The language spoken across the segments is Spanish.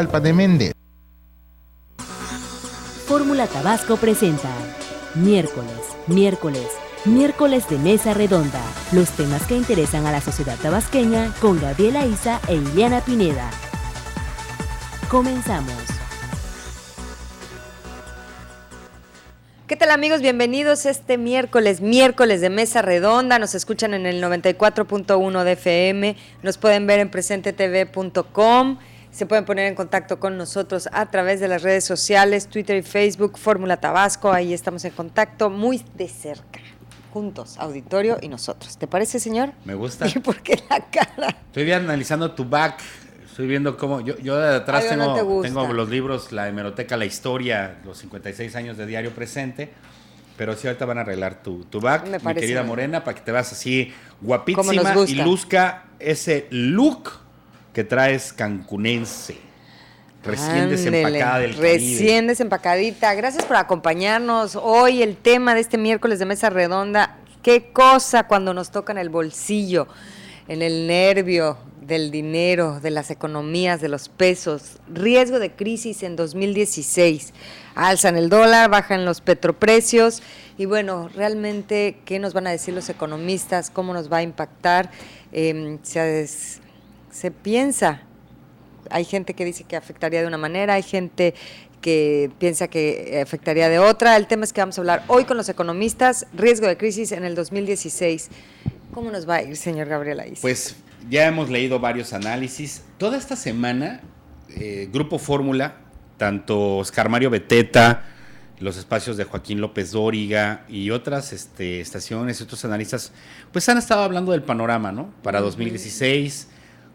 Alpa de Méndez. Fórmula Tabasco presenta Miércoles de Mesa Redonda. Los temas que interesan a la sociedad tabasqueña con Gabriela Isa e Ileana Pineda. Comenzamos. ¿Qué tal, amigos? Bienvenidos este miércoles de Mesa Redonda. Nos escuchan en el 94.1 de FM, nos pueden ver en presentetv.com, se pueden poner en contacto con nosotros a través de las redes sociales, Twitter y Facebook, Fórmula Tabasco, ahí estamos en contacto muy de cerca, juntos, auditorio y nosotros. ¿Te parece, señor? Me gusta. ¿Y por qué la cara? Estoy analizando tu back. Estoy viendo cómo, yo de atrás tengo los libros, la hemeroteca, la historia, los 56 años de Diario Presente, pero sí ahorita van a arreglar tu back, mi querida Morena, para que te veas así guapísima y luzca ese look que traes cancunense, recién desempacada del Caribe. Recién desempacadita. Gracias por acompañarnos. Hoy el tema de este miércoles de Mesa Redonda, qué cosa cuando nos toca en el bolsillo, en el nervio del dinero, de las economías, de los pesos, riesgo de crisis en 2016, alzan el dólar, bajan los petroprecios y bueno, realmente, ¿qué nos van a decir los economistas? ¿Cómo nos va a impactar? Se piensa, hay gente que dice que afectaría de una manera, hay gente que piensa que afectaría de otra. El tema es que vamos a hablar hoy con los economistas, riesgo de crisis en el 2016. ¿Cómo nos va a ir, señor Gabriela Isa? Pues ya hemos leído varios análisis. Toda esta semana, Grupo Fórmula, tanto Oscar Mario Beteta, los espacios de Joaquín López Dóriga y otras estaciones y otros analistas, pues han estado hablando del panorama, ¿no? Para 2016,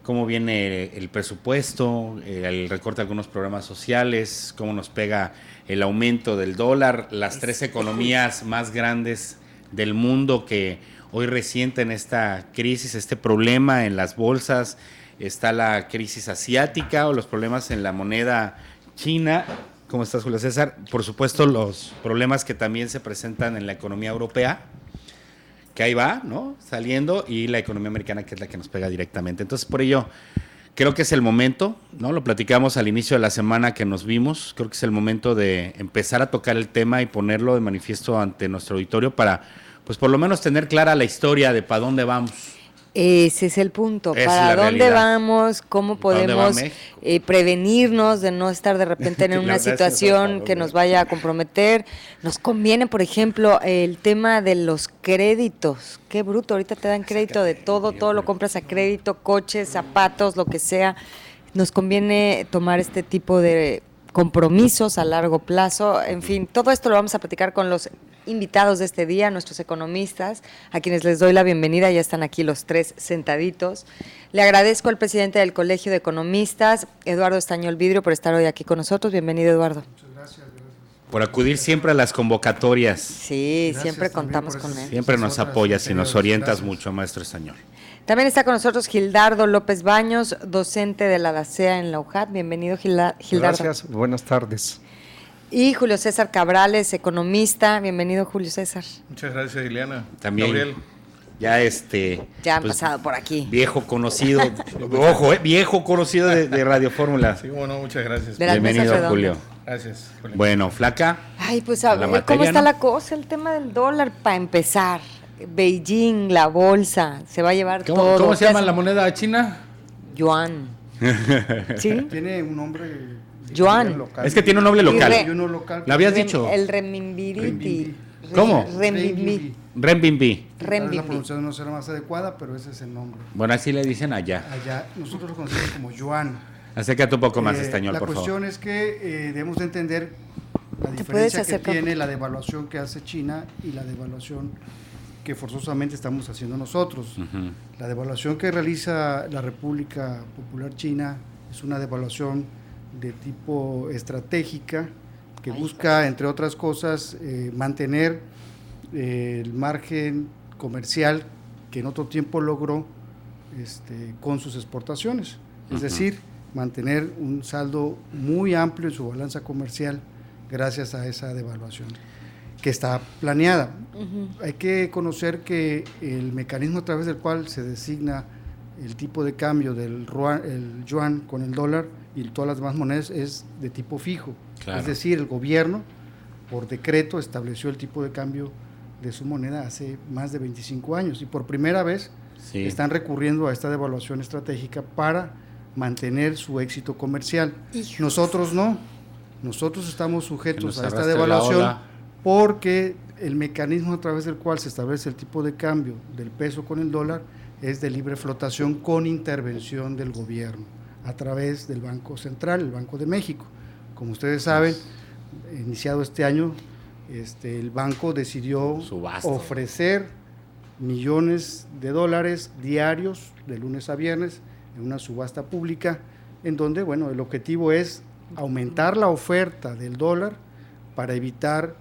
cómo viene el presupuesto, el recorte de algunos programas sociales, cómo nos pega el aumento del dólar, las tres economías más grandes del mundo que hoy resienten esta crisis, este problema en las bolsas, está la crisis asiática o los problemas en la moneda china. ¿Cómo estás, Julio César? Por supuesto, los problemas que también se presentan en la economía europea, que ahí va, ¿no? Saliendo, y la economía americana, que es la que nos pega directamente. Entonces, por ello, creo que es el momento, ¿no? Lo platicamos al inicio de la semana que nos vimos, creo que es el momento de empezar a tocar el tema y ponerlo de manifiesto ante nuestro auditorio para, pues por lo menos tener clara la historia de para dónde vamos. Ese es el punto, ¿para dónde vamos? ¿Cómo podemos prevenirnos de no estar de repente en una situación que nos vaya a comprometer? Nos conviene, por ejemplo, el tema de los créditos. Qué bruto, ahorita te dan crédito de todo lo compras a crédito, coches, zapatos, lo que sea. Nos conviene tomar este tipo de compromisos a largo plazo. En fin, todo esto lo vamos a platicar con los invitados de este día, nuestros economistas, a quienes les doy la bienvenida. Ya están aquí los tres sentaditos. Le agradezco al presidente del Colegio de Economistas, Eduardo Estañol Vidrio, por estar hoy aquí con nosotros. Bienvenido, Eduardo. Muchas gracias. Por acudir siempre a las convocatorias. Sí, gracias, siempre contamos con él. Siempre nos apoyas y nos orientas mucho, maestro Estañol. También está con nosotros Gildardo López Baños, docente de la DACEA en la UJAT. Bienvenido, Gildardo. Gracias, buenas tardes. Y Julio César Cabrales, economista. Bienvenido, Julio César. Muchas gracias, Ileana. También. Gabriel. Ya han pasado por aquí. Viejo conocido, viejo conocido de Radio Fórmula. Sí, bueno, muchas gracias. Bienvenido, Julio. Gracias, Julio. Bueno, flaca. Ay, pues a ver, ¿cómo está la cosa? El tema del dólar, para empezar. Beijing, la bolsa, se va a llevar todo. ¿Cómo se llama la moneda china? Yuan. ¿Sí? Tiene un nombre yuan. Es que tiene un nombre local. ¿Lo habías dicho? El renminbi. ¿Cómo? Renminbi. Renminbi. La pronunciación no será más adecuada, pero ese es el nombre. Bueno, así le dicen allá. Allá, nosotros lo conocemos como yuan. Acércate un poco más, Estañol, por favor. La cuestión es que debemos de entender la diferencia que tiene la devaluación que hace China y la devaluación que forzosamente estamos haciendo nosotros. Uh-huh. La devaluación que realiza la República Popular China es una devaluación de tipo estratégica que busca, entre otras cosas, mantener el margen comercial que en otro tiempo logró con sus exportaciones. Uh-huh. Es decir, mantener un saldo muy amplio en su balanza comercial gracias a esa devaluación que está planeada. Uh-huh. Hay que conocer que el mecanismo a través del cual se designa el tipo de cambio del yuan con el dólar y todas las demás monedas es de tipo fijo. Claro. Es decir, el gobierno por decreto estableció el tipo de cambio de su moneda hace más de 25 años y por primera vez están recurriendo a esta devaluación estratégica para mantener su éxito comercial. Hijos. Nosotros no, nosotros estamos sujetos a esta devaluación porque el mecanismo a través del cual se establece el tipo de cambio del peso con el dólar es de libre flotación con intervención del gobierno a través del Banco Central, el Banco de México. Como ustedes saben, iniciado este año, el banco decidió ofrecer millones de dólares diarios de lunes a viernes en una subasta pública en donde, bueno, el objetivo es aumentar la oferta del dólar para evitar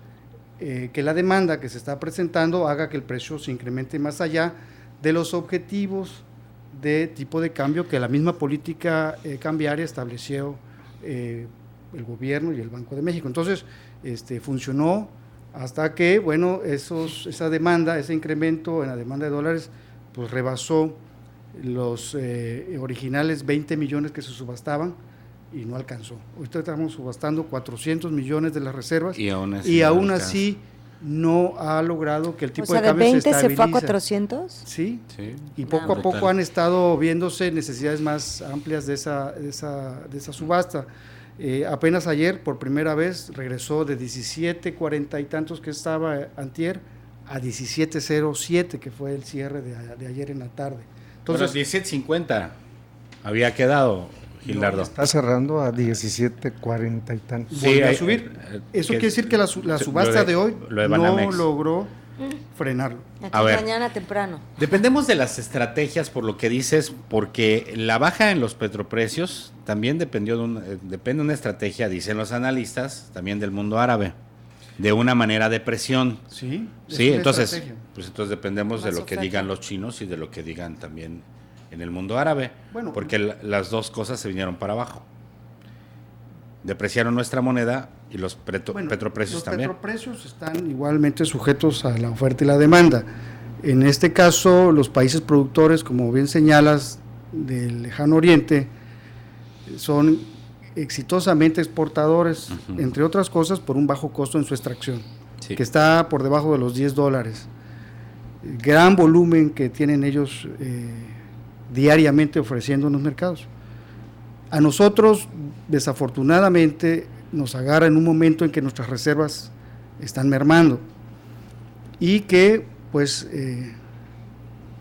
que la demanda que se está presentando haga que el precio se incremente más allá de los objetivos de tipo de cambio que la misma política cambiaria estableció el gobierno y el Banco de México. Entonces, funcionó hasta que, bueno, esa demanda, ese incremento en la demanda de dólares, pues rebasó los originales 20 millones que se subastaban y no alcanzó. Ahorita estamos subastando 400 millones de las reservas y aún así no ha logrado que el tipo de cambio se estabilice. ¿De 20 se fue a 400? Sí, y poco a poco han estado viéndose necesidades más amplias de esa subasta. Apenas ayer, por primera vez, regresó de 17.40 y tantos que estaba antier a 17.07, que fue el cierre de ayer en la tarde. Entonces, 17.50 había quedado, Gildardo. Está cerrando a 17.40 y tantos. Sí, a subir. Eso quiere decir que la subasta de hoy no logró frenarlo. Aquí mañana temprano. Dependemos de las estrategias, por lo que dices, porque la baja en los petroprecios también depende de una estrategia, dicen los analistas, también del mundo árabe, de una manera de presión. Sí, entonces dependemos de lo que digan los chinos y de lo que digan también en el mundo árabe, porque las dos cosas se vinieron para abajo. Depreciaron nuestra moneda y los petroprecios también. Los petroprecios están igualmente sujetos a la oferta y la demanda. En este caso, los países productores, como bien señalas, del lejano oriente, son exitosamente exportadores, entre otras cosas, por un bajo costo en su extracción, que está por debajo de los $10. Gran volumen que tienen ellos diariamente ofreciendo en los mercados. A nosotros, desafortunadamente, nos agarra en un momento en que nuestras reservas están mermando y que, pues,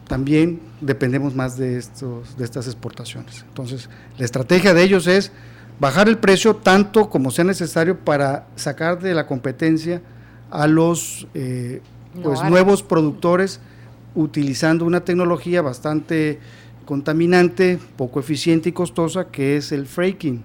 también dependemos más de estas exportaciones. Entonces, la estrategia de ellos es bajar el precio tanto como sea necesario para sacar de la competencia a los nuevos productores, utilizando una tecnología bastante contaminante, poco eficiente y costosa, que es el fracking,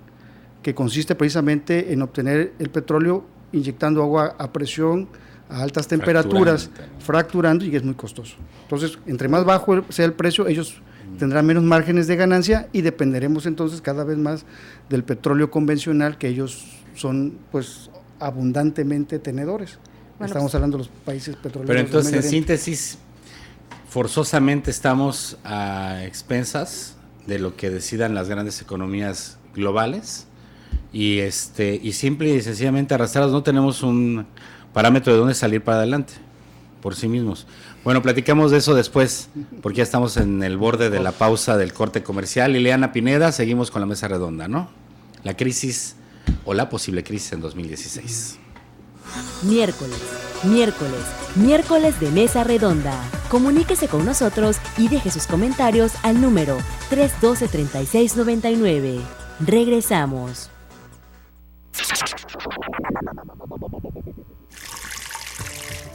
que consiste precisamente en obtener el petróleo inyectando agua a presión, a altas temperaturas, fracturando, y es muy costoso. Entonces, entre más bajo sea el precio, ellos tendrán menos márgenes de ganancia y dependeremos entonces cada vez más del petróleo convencional, que ellos son, pues, abundantemente tenedores. Estamos hablando de los países petroleros. Pero entonces, en síntesis, forzosamente estamos a expensas de lo que decidan las grandes economías globales y simple y sencillamente arrastrados, no tenemos un parámetro de dónde salir para adelante por sí mismos. Bueno, platicamos de eso después, porque ya estamos en el borde de la pausa del corte comercial. Liliana Pineda, seguimos con la mesa redonda, ¿no? La crisis o la posible crisis en 2016. Miércoles de Mesa Redonda. Comuníquese con nosotros y deje sus comentarios al número 312-3699. Regresamos.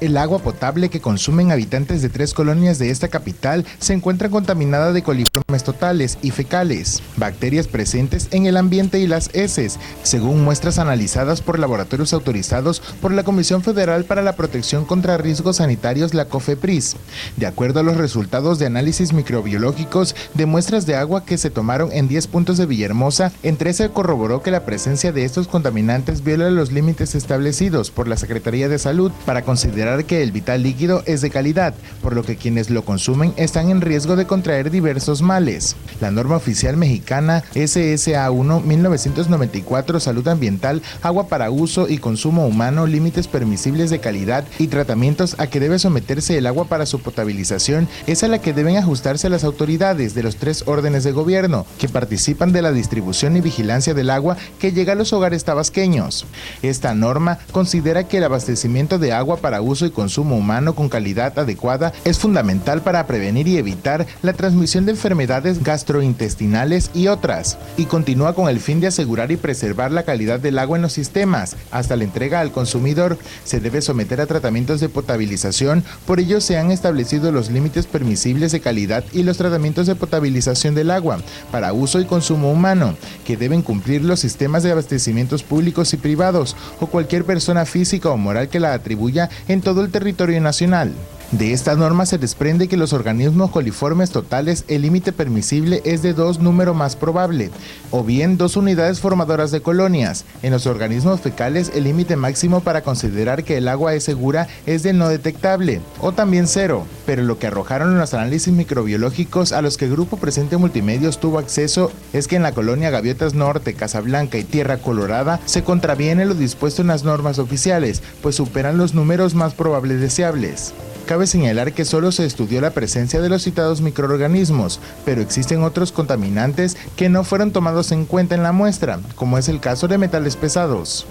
El agua potable que consumen habitantes de 3 colonias de esta capital se encuentra contaminada de coliformes totales y fecales, bacterias presentes en el ambiente y las heces, según muestras analizadas por laboratorios autorizados por la Comisión Federal para la Protección contra Riesgos Sanitarios, la COFEPRIS. De acuerdo a los resultados de análisis microbiológicos de muestras de agua que se tomaron en 10 puntos de Villahermosa, en 13 corroboró que la presencia de estos contaminantes viola los límites establecidos por la Secretaría de Salud para considerar considerar que el vital líquido es de calidad, por lo que quienes lo consumen están en riesgo de contraer diversos males. La norma oficial mexicana SSA 1 1994 Salud Ambiental, Agua para uso y consumo humano, límites permisibles de calidad y tratamientos a que debe someterse el agua para su potabilización es a la que deben ajustarse las autoridades de los 3 órdenes de gobierno que participan de la distribución y vigilancia del agua que llega a los hogares tabasqueños. Esta norma considera que el abastecimiento de agua para uso y consumo humano con calidad adecuada es fundamental para prevenir y evitar la transmisión de enfermedades gastrointestinales y otras, y continúa con el fin de asegurar y preservar la calidad del agua en los sistemas. Hasta la entrega al consumidor se debe someter a tratamientos de potabilización, por ello se han establecido los límites permisibles de calidad y los tratamientos de potabilización del agua para uso y consumo humano, que deben cumplir los sistemas de abastecimientos públicos y privados o cualquier persona física o moral que la atribuya en todo el territorio nacional. De esta norma se desprende que los organismos coliformes totales el límite permisible es de 2 número más probable, o bien 2 unidades formadoras de colonias. En los organismos fecales el límite máximo para considerar que el agua es segura es de no detectable, o también 0, pero lo que arrojaron los análisis microbiológicos a los que el Grupo Presente Multimedios tuvo acceso es que en la colonia Gaviotas Norte, Casablanca y Tierra Colorada se contraviene lo dispuesto en las normas oficiales, pues superan los números más probables deseables. Cabe señalar que solo se estudió la presencia de los citados microorganismos, pero existen otros contaminantes que no fueron tomados en cuenta en la muestra, como es el caso de metales pesados.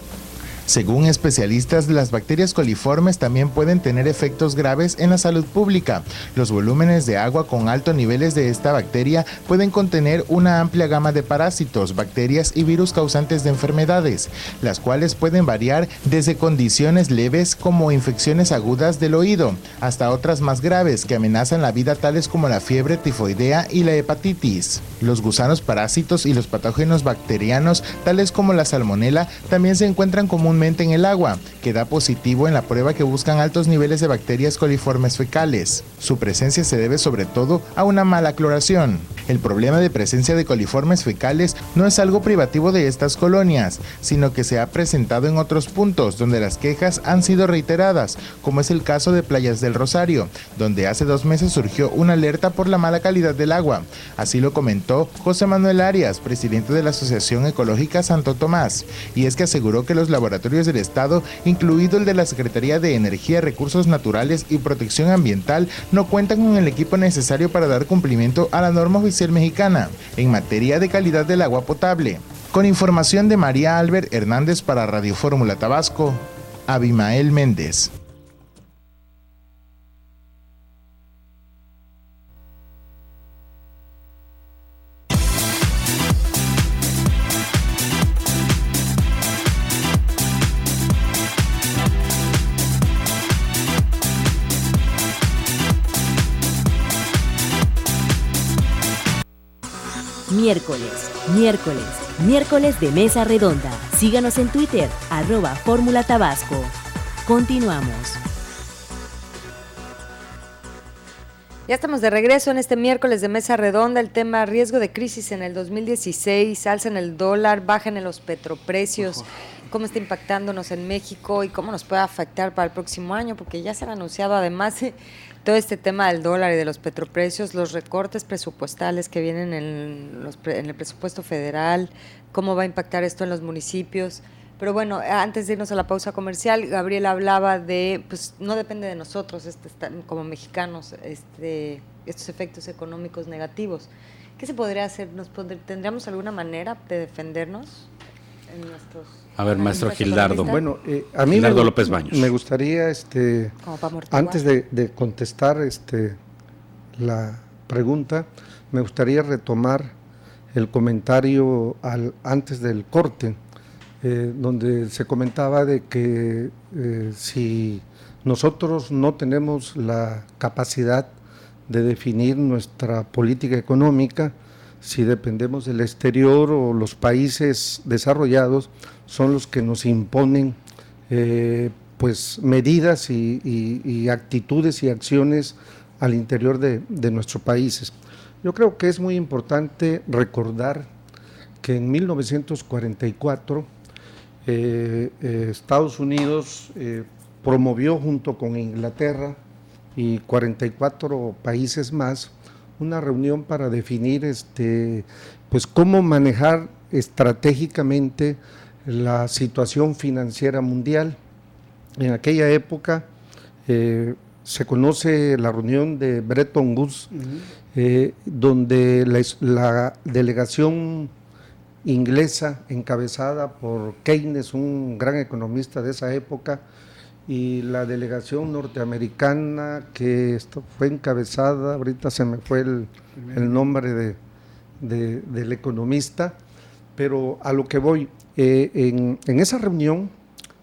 Según especialistas, las bacterias coliformes también pueden tener efectos graves en la salud pública. Los volúmenes de agua con altos niveles de esta bacteria pueden contener una amplia gama de parásitos, bacterias y virus causantes de enfermedades, las cuales pueden variar desde condiciones leves como infecciones agudas del oído, hasta otras más graves que amenazan la vida, tales como la fiebre tifoidea y la hepatitis. Los gusanos parásitos y los patógenos bacterianos, tales como la salmonela, también se encuentran comúnmente en el agua, que da positivo en la prueba que buscan altos niveles de bacterias coliformes fecales. Su presencia se debe sobre todo a una mala cloración. El problema de presencia de coliformes fecales no es algo privativo de estas colonias, sino que se ha presentado en otros puntos donde las quejas han sido reiteradas, como es el caso de Playas del Rosario, donde hace 2 meses surgió una alerta por la mala calidad del agua. Así lo comentó José Manuel Arias, presidente de la Asociación Ecológica Santo Tomás, y es que aseguró que los laboratorios del Estado, incluido el de la Secretaría de Energía, Recursos Naturales y Protección Ambiental, no cuentan con el equipo necesario para dar cumplimiento a la norma oficial mexicana en materia de calidad del agua potable. Con información de María Albert Hernández para Radio Fórmula Tabasco, Abimael Méndez. Miércoles de Mesa Redonda. Síganos en Twitter, @Fórmula Tabasco. Continuamos. Ya estamos de regreso en este miércoles de Mesa Redonda. El tema: riesgo de crisis en el 2016, alza en el dólar, bajan en los petroprecios. ¿Cómo está impactándonos en México y cómo nos puede afectar para el próximo año? Porque ya se han anunciado además todo este tema del dólar y de los petroprecios, los recortes presupuestales que vienen en el presupuesto federal, cómo va a impactar esto en los municipios. Pero bueno, antes de irnos a la pausa comercial, Gabriel hablaba de, pues no depende de nosotros como mexicanos estos efectos económicos negativos. ¿Qué se podría hacer? ¿Tendríamos alguna manera de defendernos en nuestros... A ver, maestro Gildardo. Bueno, a mí Gildardo López Baños. Me gustaría, antes de contestar la pregunta, me gustaría retomar el comentario antes del corte, donde se comentaba de que si nosotros no tenemos la capacidad de definir nuestra política económica, si dependemos del exterior o los países desarrollados son los que nos imponen pues medidas y actitudes y acciones al interior de nuestros países. Yo creo que es muy importante recordar que en 1944 Estados Unidos promovió junto con Inglaterra y 44 países más una reunión para definir pues cómo manejar estratégicamente la situación financiera mundial. En aquella época se conoce la reunión de Bretton Woods, donde la delegación inglesa, encabezada por Keynes, un gran economista de esa época, y la delegación norteamericana, que esto fue encabezada, ahorita se me fue el nombre del economista, pero a lo que voy, en esa reunión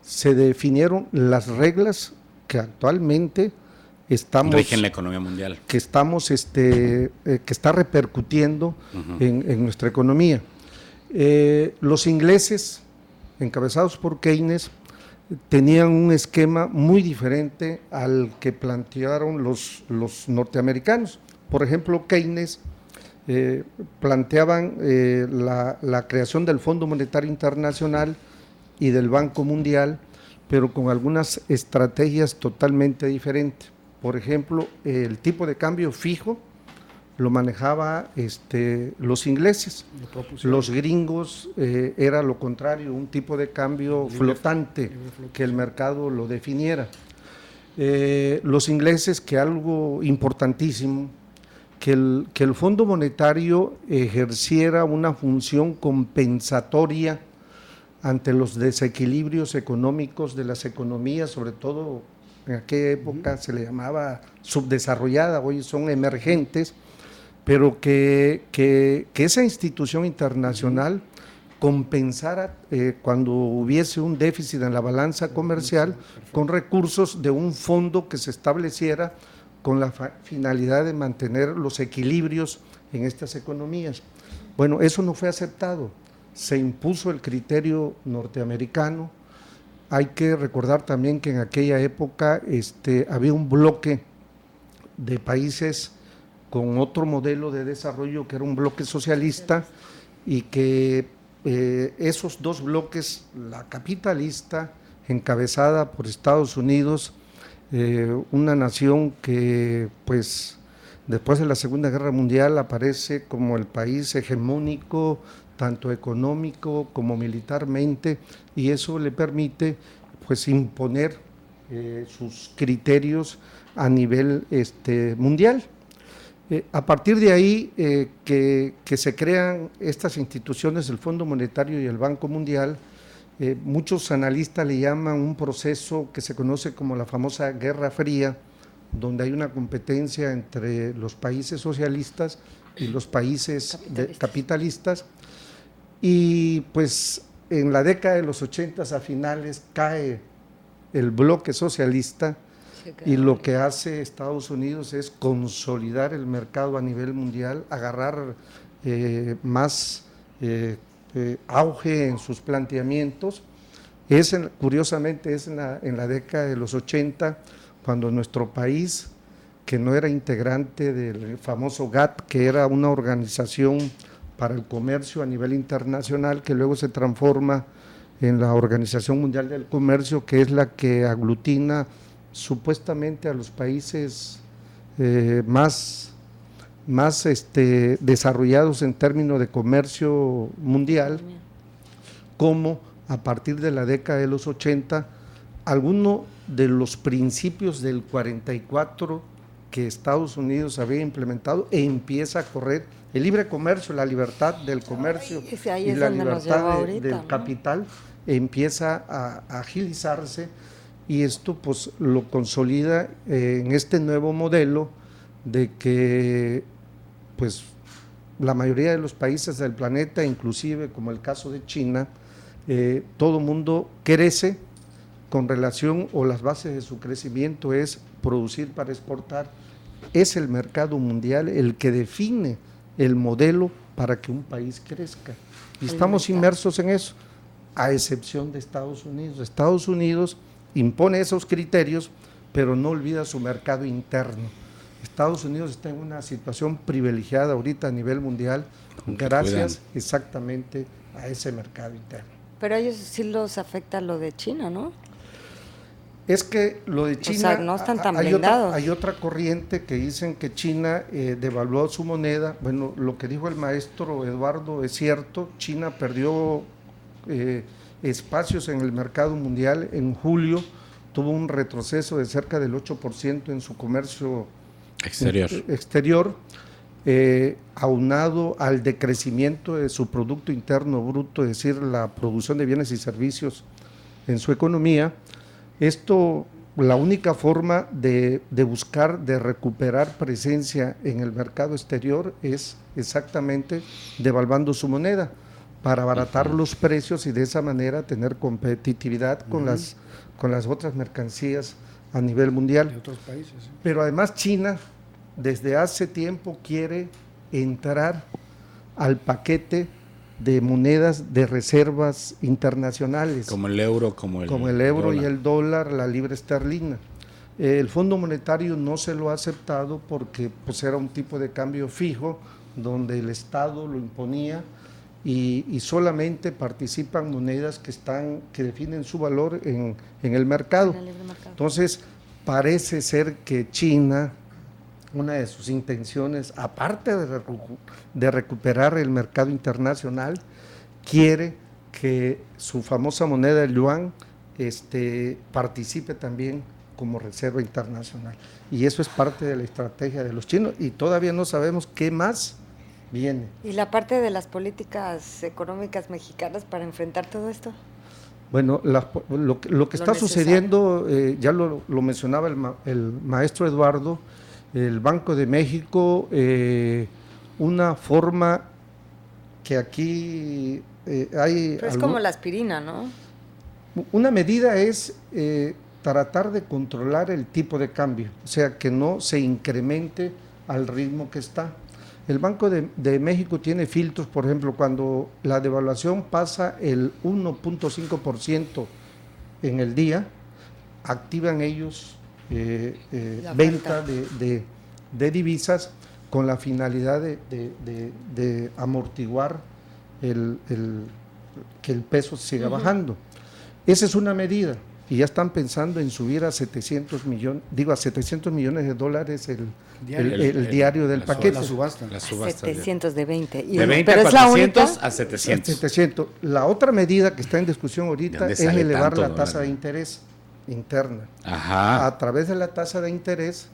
se definieron las reglas que actualmente rigen la economía mundial, que está repercutiendo en nuestra economía. Los ingleses, encabezados por Keynes, tenían un esquema muy diferente al que plantearon los norteamericanos. Por ejemplo, Keynes planteaban la creación del Fondo Monetario Internacional y del Banco Mundial, pero con algunas estrategias totalmente diferentes. Por ejemplo, el tipo de cambio fijo lo manejaba los ingleses. Los gringos era lo contrario, un tipo de cambio flotante, que el mercado lo definiera. Los ingleses, que algo importantísimo, que el Fondo Monetario ejerciera una función compensatoria ante los desequilibrios económicos de las economías, sobre todo en aquella época se le llamaba subdesarrollada, hoy son emergentes, pero que esa institución internacional compensara cuando hubiese un déficit en la balanza comercial con recursos de un fondo que se estableciera con la finalidad de mantener los equilibrios en estas economías. Bueno, eso no fue aceptado, se impuso el criterio norteamericano. Hay que recordar también que en aquella época había un bloque de países con otro modelo de desarrollo que era un bloque socialista, y que esos dos bloques, la capitalista encabezada por Estados Unidos, una nación que pues después de la Segunda Guerra Mundial aparece como el país hegemónico tanto económico como militarmente, y eso le permite pues imponer sus criterios a nivel mundial. A partir de ahí que se crean estas instituciones, el Fondo Monetario y el Banco Mundial, muchos analistas le llaman un proceso que se conoce como la famosa Guerra Fría, donde hay una competencia entre los países socialistas y los países capitalistas, y pues en la década de los 80 a finales cae el bloque socialista, y lo que hace Estados Unidos es consolidar el mercado a nivel mundial, agarrar más auge en sus planteamientos. Curiosamente es en la década de los 80 cuando nuestro país, que no era integrante del famoso GATT, que era una organización para el comercio a nivel internacional, que luego se transforma en la Organización Mundial del Comercio, que es la que aglutina supuestamente a los países más desarrollados en términos de comercio mundial, como a partir de la década de los 80, algunos de los principios del 44 que Estados Unidos había implementado empieza a correr el libre comercio, la libertad del comercio y la libertad del capital empieza a agilizarse, y esto pues lo consolida en este nuevo modelo de que pues la mayoría de los países del planeta, inclusive como el caso de China, todo mundo crece con relación, o las bases de su crecimiento es producir para exportar. Es el mercado mundial el que define el modelo para que un país crezca, y estamos inmersos en eso, a excepción de Estados Unidos. Estados Unidos impone esos criterios, pero no olvida su mercado interno. Estados Unidos está en una situación privilegiada ahorita a nivel mundial, gracias exactamente a ese mercado interno. Pero a ellos sí los afecta lo de China, ¿no? Es que lo de China, o sea, no están tan blindados. Hay otra corriente que dicen que China devaluó su moneda. Bueno, lo que dijo el maestro Eduardo es cierto. China perdió espacios en el mercado mundial. En julio tuvo un retroceso de cerca del 8% en su comercio exterior, aunado al decrecimiento de su Producto Interno Bruto, es decir, la producción de bienes y servicios en su economía. Esto, la única forma de buscar, de recuperar presencia en el mercado exterior es exactamente devaluando su moneda para abaratar los precios y de esa manera tener competitividad con las otras mercancías a nivel mundial. De otros países. ¿Sí? Pero además China desde hace tiempo quiere entrar al paquete de monedas de reservas internacionales. Como el euro, como el euro y el dólar, la libra esterlina. El Fondo Monetario no se lo ha aceptado porque pues, era un tipo de cambio fijo donde el Estado lo imponía y solamente participan monedas que definen su valor en el mercado. Entonces, parece ser que China, una de sus intenciones, aparte de recuperar el mercado internacional, quiere que su famosa moneda, el yuan, participe también como reserva internacional. Y eso es parte de la estrategia de los chinos y todavía no sabemos qué más viene. ¿Y la parte de las políticas económicas mexicanas para enfrentar todo esto? Bueno, lo que está sucediendo, ya lo mencionaba el maestro Eduardo, el Banco de México, una forma que aquí hay... Pero es como la aspirina, ¿no? Una medida es tratar de controlar el tipo de cambio, o sea, que no se incremente al ritmo que está. El Banco de México tiene filtros, por ejemplo, cuando la devaluación pasa el 1.5% en el día, activan ellos venta de divisas con la finalidad de amortiguar que el peso siga bajando. Esa es una medida y ya están pensando en subir a 700 millones de dólares el diario del paquete. La subasta. 700 de 20. De 20 pero a 400 a 700. La otra medida que está en discusión ahorita es elevar la tasa de interés interna. Ajá. A través de la tasa de interés,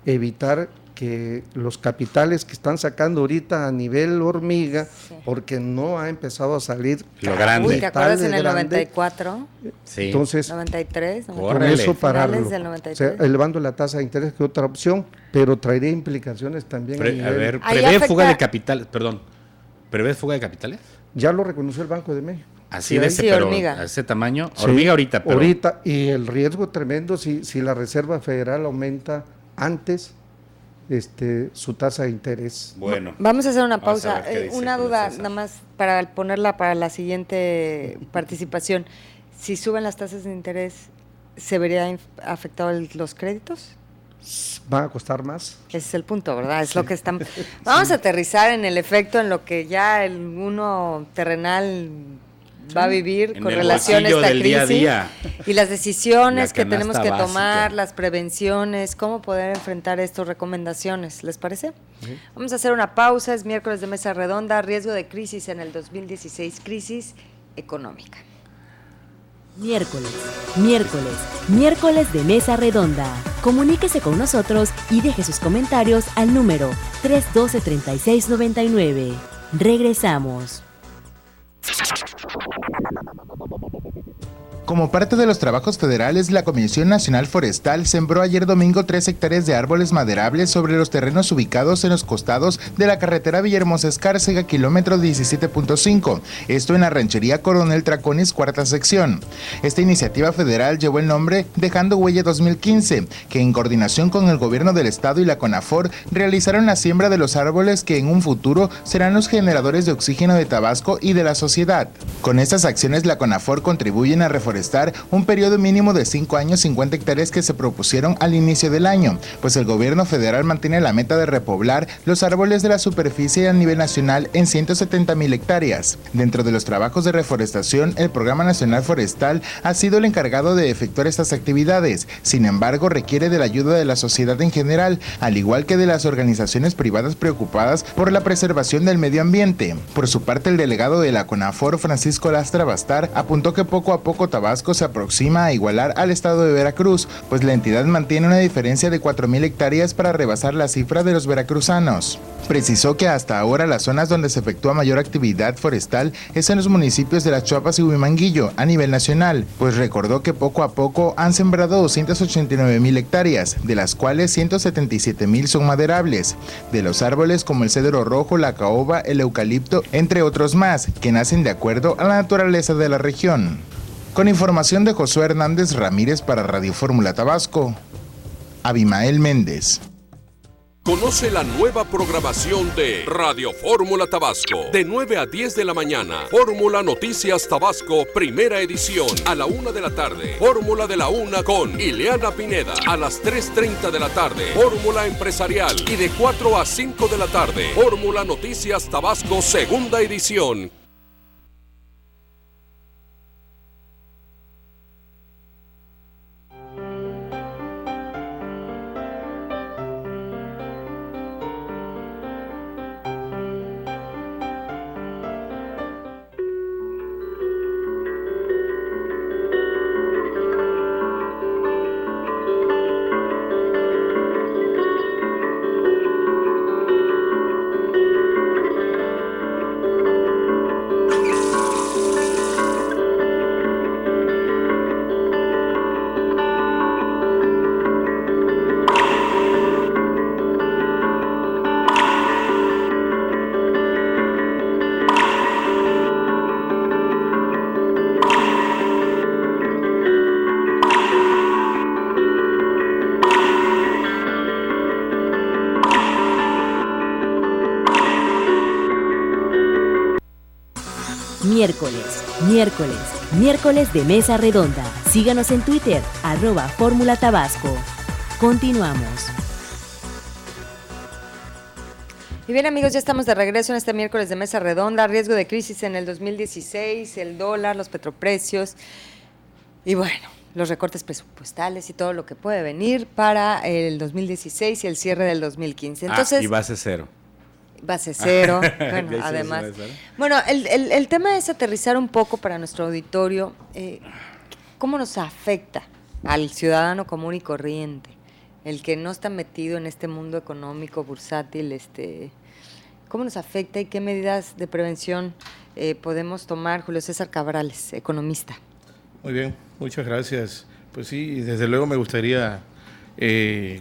evitar que los capitales que están sacando ahorita a nivel hormiga, porque no ha empezado a salir lo grande. Uy, ¿te acuerdas en el 94? Sí. Entonces, 93, con eso pararlo. Del 93. O sea, elevando la tasa de interés, que es otra opción, pero traería implicaciones también a ver, prevé fuga de capitales, perdón. ¿Prevé fuga de capitales? Ya lo reconoció el Banco de México. Así de ese, pero hormiga. A ese tamaño. Sí, hormiga ahorita, pero... Ahorita, y el riesgo tremendo si la Reserva Federal aumenta antes su tasa de interés. Bueno. Vamos a hacer una pausa. Una duda, nada más para ponerla para la siguiente participación. Si suben las tasas de interés, ¿se vería afectado los créditos? ¿Va a costar más? Ese es el punto, ¿verdad? Es lo que están... Vamos a aterrizar en el efecto, en lo que ya el uno terrenal va a vivir con relación a esta crisis día a día. Y las decisiones que tenemos que tomar, las prevenciones, cómo poder enfrentar estas recomendaciones, ¿les parece? Sí. Vamos a hacer una pausa, es miércoles de Mesa Redonda, riesgo de crisis en el 2016, crisis económica. Miércoles de Mesa Redonda. Comuníquese con nosotros y deje sus comentarios al número 312-3699. Regresamos. Como parte de los trabajos federales, la Comisión Nacional Forestal sembró ayer domingo 3 hectáreas de árboles maderables sobre los terrenos ubicados en los costados de la carretera Villahermosa-Escárcega, kilómetro 17.5, esto en la ranchería Coronel Traconis, cuarta sección. Esta iniciativa federal llevó el nombre Dejando Huella 2015, que en coordinación con el gobierno del estado y la CONAFOR realizaron la siembra de los árboles que en un futuro serán los generadores de oxígeno de Tabasco y de la sociedad. Con estas acciones, la CONAFOR contribuyen a reforestar reforestar un periodo mínimo de 5 años 50 hectáreas que se propusieron al inicio del año, pues el gobierno federal mantiene la meta de repoblar los árboles de la superficie a nivel nacional en 170,000 hectáreas. Dentro de los trabajos de reforestación, el Programa Nacional Forestal ha sido el encargado de efectuar estas actividades. Sin embargo, requiere de la ayuda de la sociedad en general, al igual que de las organizaciones privadas preocupadas por la preservación del medio ambiente. Por su parte, el delegado de la CONAFOR, Francisco Lastra Bastar, apuntó que poco a poco Tabasco se aproxima a igualar al estado de Veracruz, pues la entidad mantiene una diferencia de 4,000 hectáreas para rebasar la cifra de los veracruzanos. Precisó que hasta ahora las zonas donde se efectúa mayor actividad forestal es en los municipios de Las Chuapas y Huimanguillo a nivel nacional, pues recordó que poco a poco han sembrado 289,000 hectáreas, de las cuales 177,000 son maderables, de los árboles como el cedro rojo, la caoba, el eucalipto, entre otros más, que nacen de acuerdo a la naturaleza de la región. Con información de Josué Hernández Ramírez para Radio Fórmula Tabasco, Abimael Méndez. Conoce la nueva programación de Radio Fórmula Tabasco. De 9 a 10 de la mañana, Fórmula Noticias Tabasco, primera edición. A la 1 de la tarde, Fórmula de la 1 con Ileana Pineda. A las 3:30 de la tarde, Fórmula Empresarial. Y de 4 a 5 de la tarde, Fórmula Noticias Tabasco, segunda edición. Miércoles de Mesa Redonda. Síganos en Twitter, @Fórmula Tabasco. Continuamos. Y bien, amigos, ya estamos de regreso en este miércoles de Mesa Redonda. Riesgo de crisis en el 2016, el dólar, los petroprecios y bueno, los recortes presupuestales y todo lo que puede venir para el 2016 y el cierre del 2015. Entonces, y base cero. Base cero, bueno, además. Bueno, el tema es aterrizar un poco para nuestro auditorio, cómo nos afecta al ciudadano común y corriente, el que no está metido en este mundo económico, bursátil, cómo nos afecta y qué medidas de prevención podemos tomar. Julio César Cabrales, economista. Muy bien, muchas gracias. Pues sí, desde luego me gustaría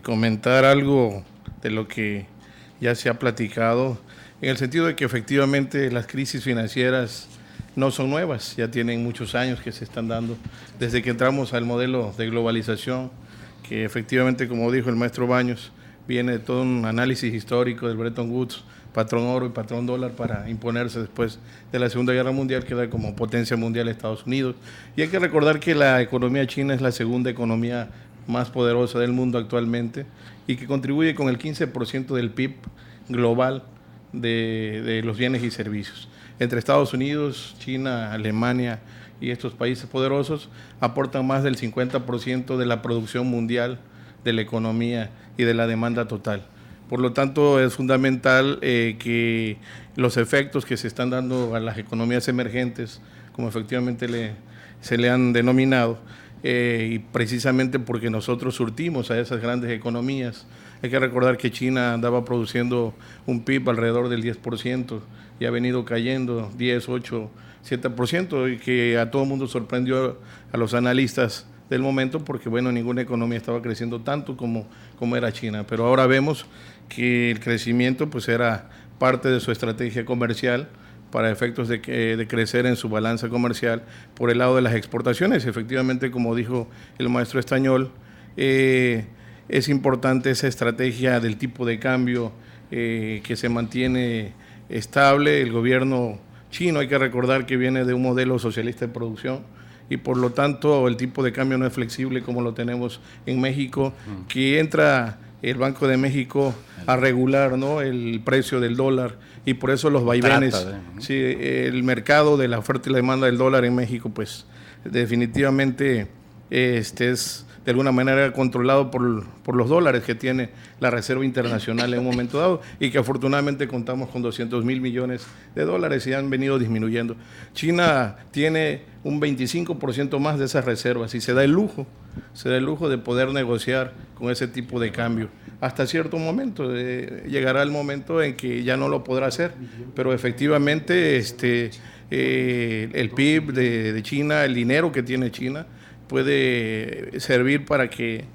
comentar algo de lo que ya se ha platicado, en el sentido de que efectivamente las crisis financieras no son nuevas, ya tienen muchos años que se están dando, desde que entramos al modelo de globalización, que efectivamente, como dijo el maestro Baños, viene de todo un análisis histórico del Bretton Woods, patrón oro y patrón dólar, para imponerse después de la Segunda Guerra Mundial, que da como potencia mundial a Estados Unidos. Y hay que recordar que la economía china es la segunda economía más poderosa del mundo actualmente y que contribuye con el 15% del PIB global de los bienes y servicios. Entre Estados Unidos, China, Alemania y estos países poderosos aportan más del 50% de la producción mundial, de la economía y de la demanda total. Por lo tanto, es fundamental que los efectos que se están dando a las economías emergentes, como efectivamente se le han denominado, y precisamente porque nosotros surtimos a esas grandes economías. Hay que recordar que China andaba produciendo un PIB alrededor del 10% y ha venido cayendo 10, 8, 7%, y que a todo el mundo sorprendió, a los analistas del momento, porque bueno, ninguna economía estaba creciendo tanto como era China. Pero ahora vemos que el crecimiento pues era parte de su estrategia comercial para efectos de crecer en su balanza comercial por el lado de las exportaciones. Efectivamente, como dijo el maestro Estañol, es importante esa estrategia del tipo de cambio que se mantiene estable. El gobierno chino, hay que recordar que viene de un modelo socialista de producción y por lo tanto el tipo de cambio no es flexible como lo tenemos en México, que entra el Banco de México a regular, ¿no?, el precio del dólar, y por eso los vaivenes, sí, el mercado de la oferta y la demanda del dólar en México, pues definitivamente es de alguna manera controlado por los dólares que tiene la Reserva Internacional en un momento dado, y que afortunadamente contamos con 200,000 millones de dólares y han venido disminuyendo. China tiene un 25% más de esas reservas y se da el lujo de poder negociar con ese tipo de cambio. Hasta cierto momento, llegará el momento en que ya no lo podrá hacer, pero efectivamente el PIB de China, el dinero que tiene China, puede servir para que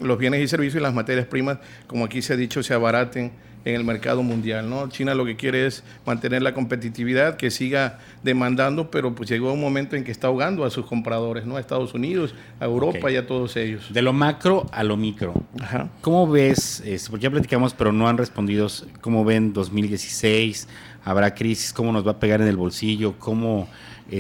los bienes y servicios y las materias primas, como aquí se ha dicho, se abaraten en el mercado mundial, ¿no? China lo que quiere es mantener la competitividad, que siga demandando, pero pues llegó un momento en que está ahogando a sus compradores, ¿no? A Estados Unidos, a Europa y a todos ellos. De lo macro a lo micro. Ajá. ¿Cómo ves, porque ya platicamos, pero no han respondido, cómo ven 2016? ¿Habrá crisis? ¿Cómo nos va a pegar en el bolsillo? ¿Cómo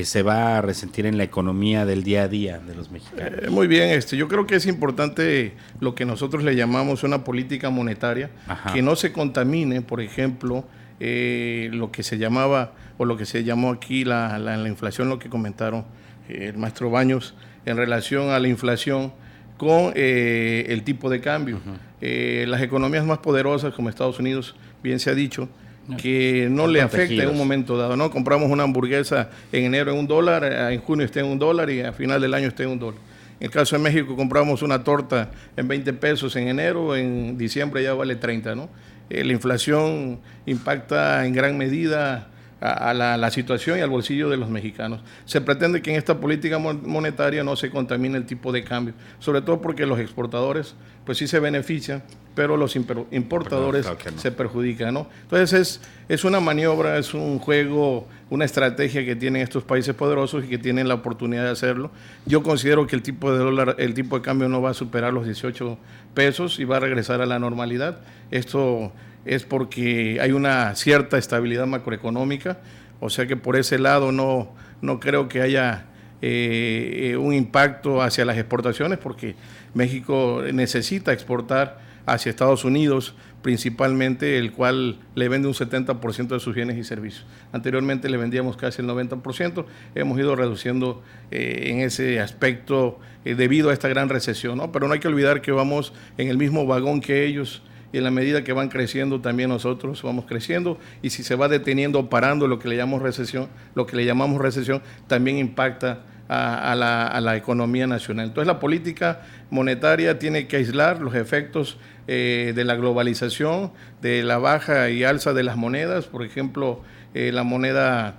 se va a resentir en la economía del día a día de los mexicanos? Muy bien, yo creo que es importante lo que nosotros le llamamos una política monetaria, que no se contamine, por ejemplo, lo que se llamaba o lo que se llamó aquí la inflación, lo que comentaron el maestro Baños en relación a la inflación con el tipo de cambio. Las economías más poderosas como Estados Unidos, bien se ha dicho, que no le afecta en un momento dado, ¿no? Compramos una hamburguesa en enero en $1, en junio está en $1 y a final del año está en $1. En el caso de México compramos una torta en 20 pesos en enero, en diciembre ya vale 30, ¿no? La inflación impacta en gran medida a la situación y al bolsillo de los mexicanos. Se pretende que en esta política monetaria no se contamine el tipo de cambio, sobre todo porque los exportadores pues sí se benefician, pero los importadores se perjudican, ¿no? Entonces es una maniobra, es un juego, una estrategia que tienen estos países poderosos y que tienen la oportunidad de hacerlo. Yo considero que el tipo de cambio no va a superar los 18 pesos y va a regresar a la normalidad. Esto es porque hay una cierta estabilidad macroeconómica, o sea que por ese lado no creo que haya un impacto hacia las exportaciones, porque México necesita exportar hacia Estados Unidos principalmente, el cual le vende un 70% de sus bienes y servicios. Anteriormente le vendíamos casi el 90%, hemos ido reduciendo en ese aspecto debido a esta gran recesión, ¿no? Pero no hay que olvidar que vamos en el mismo vagón que ellos, y en la medida que van creciendo también nosotros vamos creciendo, y si se va deteniendo o parando lo que le llamamos recesión, también impacta a la economía nacional. Entonces la política monetaria tiene que aislar los efectos de la globalización, de la baja y alza de las monedas. Por ejemplo, la moneda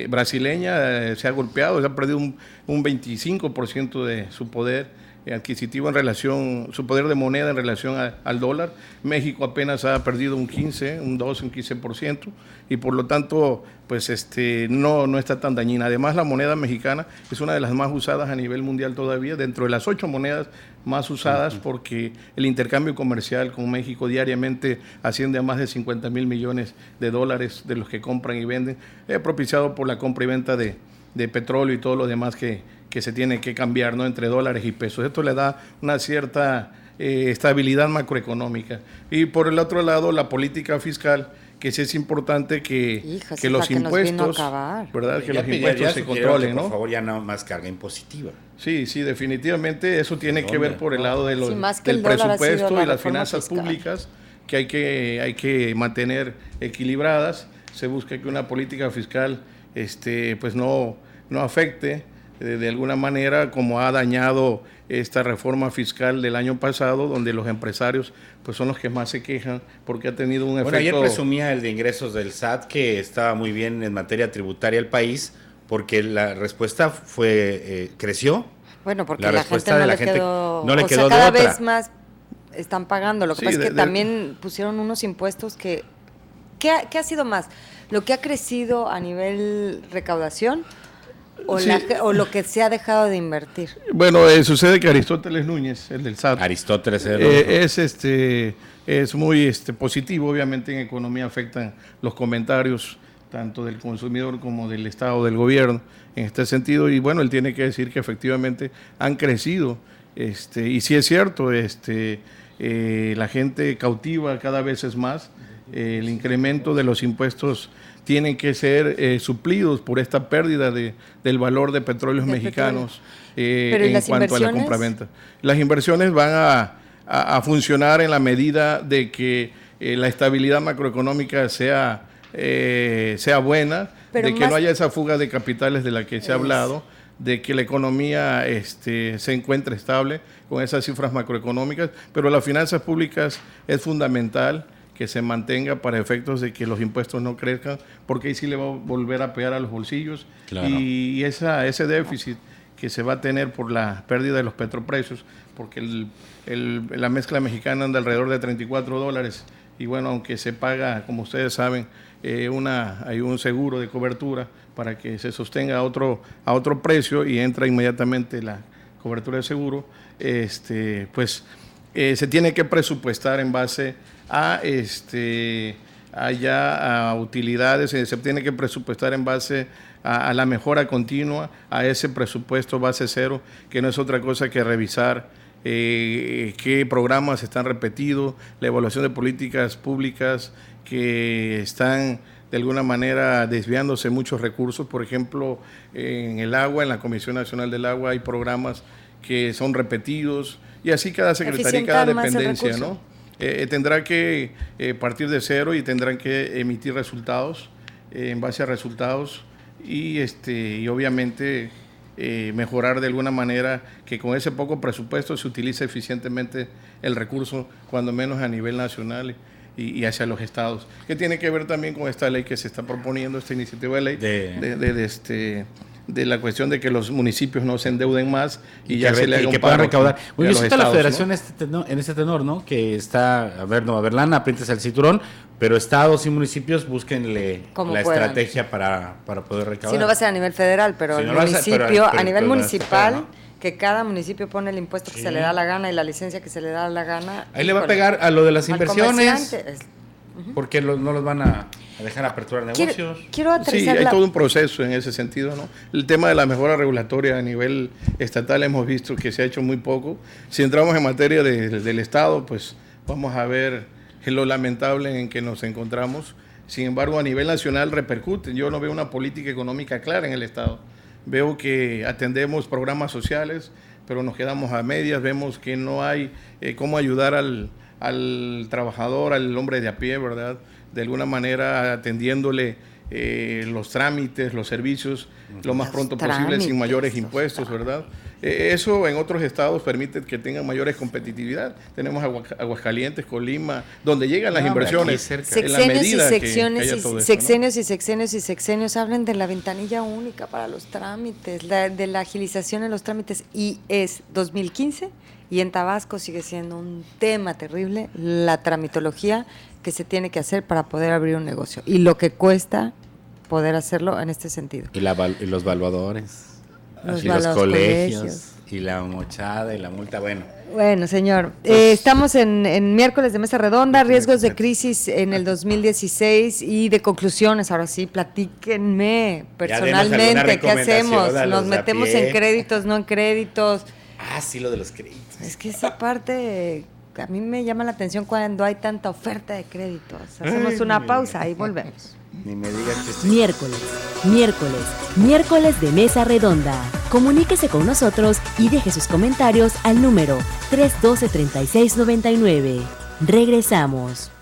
brasileña se ha golpeado, se ha perdido un 25% de su poder adquisitivo en relación, su poder de moneda en relación al dólar. México apenas ha perdido un 15%, y por lo tanto pues no está tan dañina. Además, la moneda mexicana es una de las más usadas a nivel mundial todavía, dentro de las 8 monedas más usadas, porque el intercambio comercial con México diariamente asciende a más de 50,000 millones de dólares de los que compran y venden, propiciado por la compra y venta de petróleo y todo lo demás que se tiene que cambiar, ¿no?, entre dólares y pesos. Esto le da una cierta estabilidad macroeconómica. Y por el otro lado, la política fiscal, que sí es importante que los impuestos, ¿verdad?, que los impuestos se controlen, ¿no? Por favor, ya no más carga impositiva. Sí, definitivamente eso tiene que ver por el lado de del presupuesto y las finanzas públicas, que hay que mantener equilibradas. Se busca que una política fiscal pues no afecte de alguna manera, como ha dañado esta reforma fiscal del año pasado, donde los empresarios pues son los que más se quejan porque ha tenido un efecto. Bueno, ayer presumía el de ingresos del SAT que estaba muy bien en materia tributaria el país, porque la respuesta creció. Bueno, porque la gente no le quedó de otra. Cada vez más están pagando. Lo que pasa es que también pusieron unos impuestos que... ¿Qué ha sido más? ¿Lo que ha crecido a nivel recaudación o lo que se ha dejado de invertir? Bueno, sucede que Aristóteles Núñez, el del SAT, es muy positivo. Obviamente en economía afectan los comentarios tanto del consumidor como del Estado, del gobierno, en este sentido. Y bueno, él tiene que decir que efectivamente han crecido, y sí es cierto, la gente cautiva cada vez es más, el incremento de los impuestos tienen que ser suplidos por esta pérdida del valor de petróleos mexicanos en cuanto a la compraventa. Las inversiones van a funcionar en la medida de que la estabilidad macroeconómica sea buena, de que no haya esa fuga de capitales de la que se ha hablado, de que la economía se encuentre estable con esas cifras macroeconómicas, pero las finanzas públicas es fundamental que se mantenga para efectos de que los impuestos no crezcan, porque ahí sí le va a volver a pegar a los bolsillos. Claro. Y ese déficit que se va a tener por la pérdida de los petroprecios, porque la mezcla mexicana anda alrededor de $34, y bueno, aunque se paga, como ustedes saben, hay un seguro de cobertura para que se sostenga a otro precio y entra inmediatamente la cobertura de seguro, pues se tiene que presupuestar en base a utilidades, se tiene que presupuestar en base a la mejora continua, a ese presupuesto base cero, que no es otra cosa que revisar qué programas están repetidos, la evaluación de políticas públicas que están de alguna manera desviándose muchos recursos. Por ejemplo, en el agua, en la Comisión Nacional del Agua hay programas que son repetidos, y así cada secretaría y cada dependencia, ¿no? Tendrá que partir de cero y tendrán que emitir resultados en base a resultados y obviamente mejorar de alguna manera que con ese poco presupuesto se utilice eficientemente el recurso, cuando menos a nivel nacional y hacia los estados, que tiene que ver también con esta ley que se está proponiendo, esta iniciativa de ley de la cuestión de que los municipios no se endeuden más y ya se le haga un pago recaudar. Bueno, yo siento a la federación, ¿no? en este tenor, ¿no? Que está, a ver lana, apriétese el cinturón, pero estados y municipios búsquenle la estrategia para poder recaudar. Si no va a ser a nivel federal, pero el municipio, a nivel municipal, ¿no? Que cada municipio pone el impuesto que se le da la gana y la licencia que se le da la gana. Ahí le va a pegar a lo de las inversiones, porque no los van a dejar aperturar negocios. Quiero aterrizar. Sí, hay todo un proceso en ese sentido, ¿no? El tema de la mejora regulatoria a nivel estatal hemos visto que se ha hecho muy poco. Si entramos en materia del Estado, pues vamos a ver lo lamentable en que nos encontramos. Sin embargo, a nivel nacional repercuten. Yo no veo una política económica clara en el Estado. Veo que atendemos programas sociales, pero nos quedamos a medias. Vemos que no hay cómo ayudar al trabajador, al hombre de a pie, ¿verdad? De alguna manera atendiéndole los trámites, los servicios, lo más pronto posible, sin mayores impuestos, ¿verdad? Eso en otros estados permite que tengan mayores competitividad. Tenemos Aguascalientes, Colima, donde llegan las inversiones. Sexenios y sexenios hablan de la ventanilla única para los trámites, de la agilización en los trámites, y es 2015, y en Tabasco sigue siendo un tema terrible la tramitología que se tiene que hacer para poder abrir un negocio y lo que cuesta poder hacerlo en este sentido. Y los valuadores, los colegios, y la mochada y la multa, Bueno, señor, estamos en miércoles de mesa redonda, riesgos de crisis en el 2016 y de conclusiones. Ahora sí, platíquenme personalmente, ¿qué hacemos? ¿Nos metemos en créditos, no en créditos? Sí, lo de los créditos. Es que esa parte a mí me llama la atención cuando hay tanta oferta de créditos. Hacemos una pausa y volvemos. Ni me digas que Miércoles de mesa redonda. Comuníquese con nosotros y deje sus comentarios al número 312-3699. Regresamos.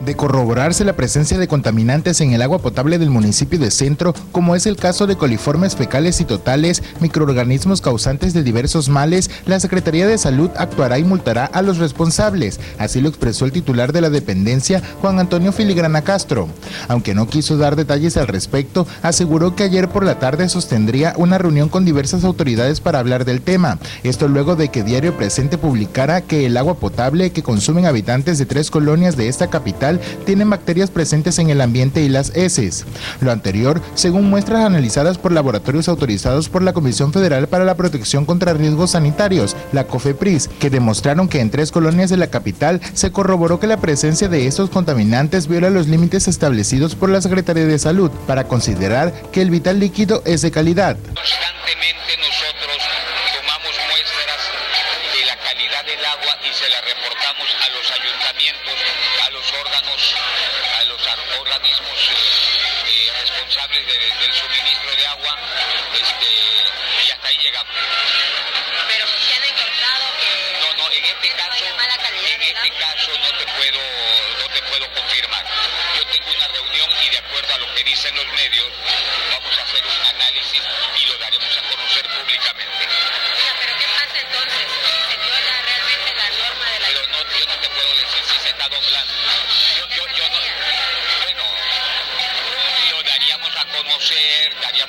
De corroborarse la presencia de contaminantes en el agua potable del municipio de Centro, como es el caso de coliformes fecales y totales, microorganismos causantes de diversos males, la Secretaría de Salud actuará y multará a los responsables. Así lo expresó el titular de la dependencia, Juan Antonio Filigrana Castro. Aunque no quiso dar detalles al respecto, aseguró que ayer por la tarde sostendría una reunión con diversas autoridades para hablar del tema. Esto luego de que Diario Presente publicara que el agua potable que consumen habitantes de 3 colonias de esta capital capital tienen bacterias presentes en el ambiente y las heces. Lo anterior, según muestras analizadas por laboratorios autorizados por la Comisión Federal para la Protección contra Riesgos Sanitarios, la COFEPRIS, que demostraron que en 3 colonias de la capital se corroboró que la presencia de estos contaminantes viola los límites establecidos por la Secretaría de Salud para considerar que el vital líquido es de calidad. Constantemente nosotros tomamos muestras de la calidad del agua y se la reportamos a los ayuntamientos, a los organismos responsables del suministro de agua, y hasta ahí llegamos. Pero se han encontrado que no, en este caso no te puedo confirmar. Yo tengo una reunión y de acuerdo a lo que dicen los medios vamos a hacer un análisis y lo daremos a conocer públicamente. Oiga, pero ¿qué pasa entonces? ¿Se viola realmente la norma de la... Pero no, yo no te puedo decir si se está doblando. Bueno, lo daríamos a conocer multas.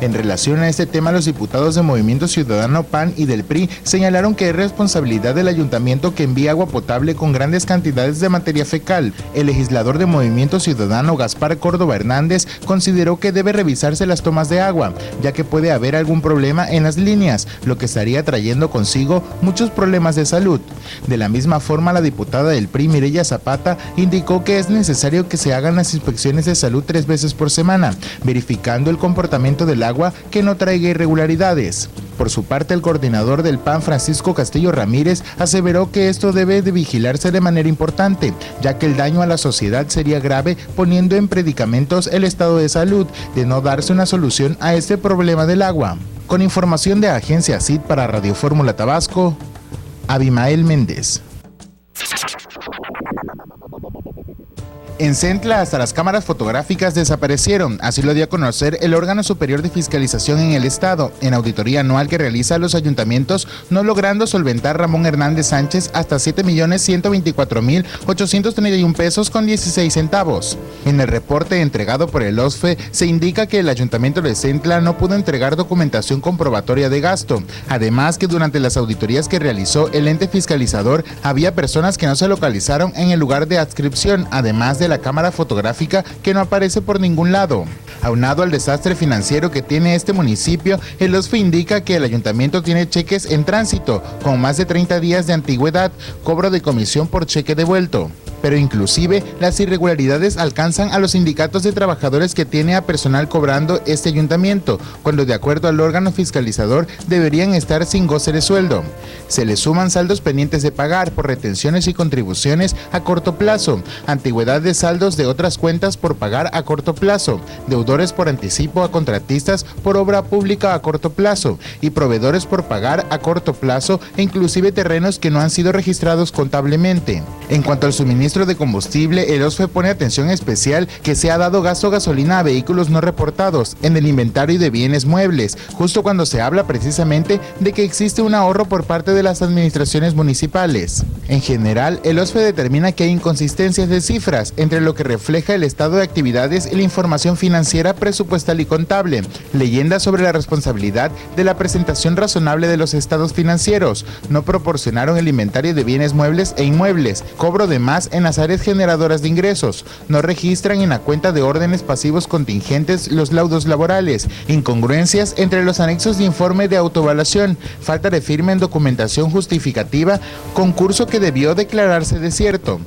En relación a este tema, los diputados de Movimiento Ciudadano PAN y del PRI señalaron que es responsabilidad del ayuntamiento que envíe agua potable con grandes cantidades de materia fecal. El legislador de Movimiento Ciudadano, Gaspar Córdoba Hernández, consideró que debe revisarse las tomas de agua, ya que puede haber algún problema en las líneas, lo que estaría trayendo consigo muchos problemas de salud. De la misma forma, la diputada del PRI, Mireya Zapata, indicó que es necesario que se hagan las inspecciones de salud 3 veces por semana, verificando el comportamiento del agua que no traiga irregularidades. Por su parte, el coordinador del PAN, Francisco Castillo Ramírez, aseveró que esto debe de vigilarse de manera importante, ya que el daño a la sociedad sería grave, poniendo en predicamentos el estado de salud, de no darse una solución a este problema del agua. Con información de Agencia CID para Radio Fórmula Tabasco, Abimael Méndez. En Centla, hasta las cámaras fotográficas desaparecieron, así lo dio a conocer el órgano superior de fiscalización en el estado, en auditoría anual que realiza a los ayuntamientos, no logrando solventar Ramón Hernández Sánchez hasta 7.124.831 pesos con 16 centavos. En el reporte entregado por el OSFE se indica que el ayuntamiento de Centla no pudo entregar documentación comprobatoria de gasto, además que durante las auditorías que realizó el ente fiscalizador había personas que no se localizaron en el lugar de adscripción, además de la cámara fotográfica que no aparece por ningún lado. Aunado al desastre financiero que tiene este municipio, el OSFE indica que el ayuntamiento tiene cheques en tránsito con más de 30 días de antigüedad, cobro de comisión por cheque devuelto. Pero inclusive las irregularidades alcanzan a los sindicatos de trabajadores que tiene a personal cobrando este ayuntamiento, cuando de acuerdo al órgano fiscalizador deberían estar sin goce de sueldo. Se le suman saldos pendientes de pagar por retenciones y contribuciones a corto plazo, antigüedad de saldos de otras cuentas por pagar a corto plazo, deudores por anticipo a contratistas por obra pública a corto plazo y proveedores por pagar a corto plazo e inclusive terrenos que no han sido registrados contablemente. En cuanto al suministro de combustible, el OSFE pone atención especial que se ha dado gasto gasolina a vehículos no reportados en el inventario de bienes muebles, justo cuando se habla precisamente de que existe un ahorro por parte de las administraciones municipales. En general, el OSFE determina que hay inconsistencias de cifras entre lo que refleja el estado de actividades y la información financiera, presupuestal y contable, leyendas sobre la responsabilidad de la presentación razonable de los estados financieros, no proporcionaron el inventario de bienes muebles e inmuebles, cobro de más en las áreas generadoras de ingresos, no registran en la cuenta de órdenes pasivos contingentes los laudos laborales, incongruencias entre los anexos de informe de autoevaluación, falta de firma en documentación justificativa, concurso que debió declararse desierto.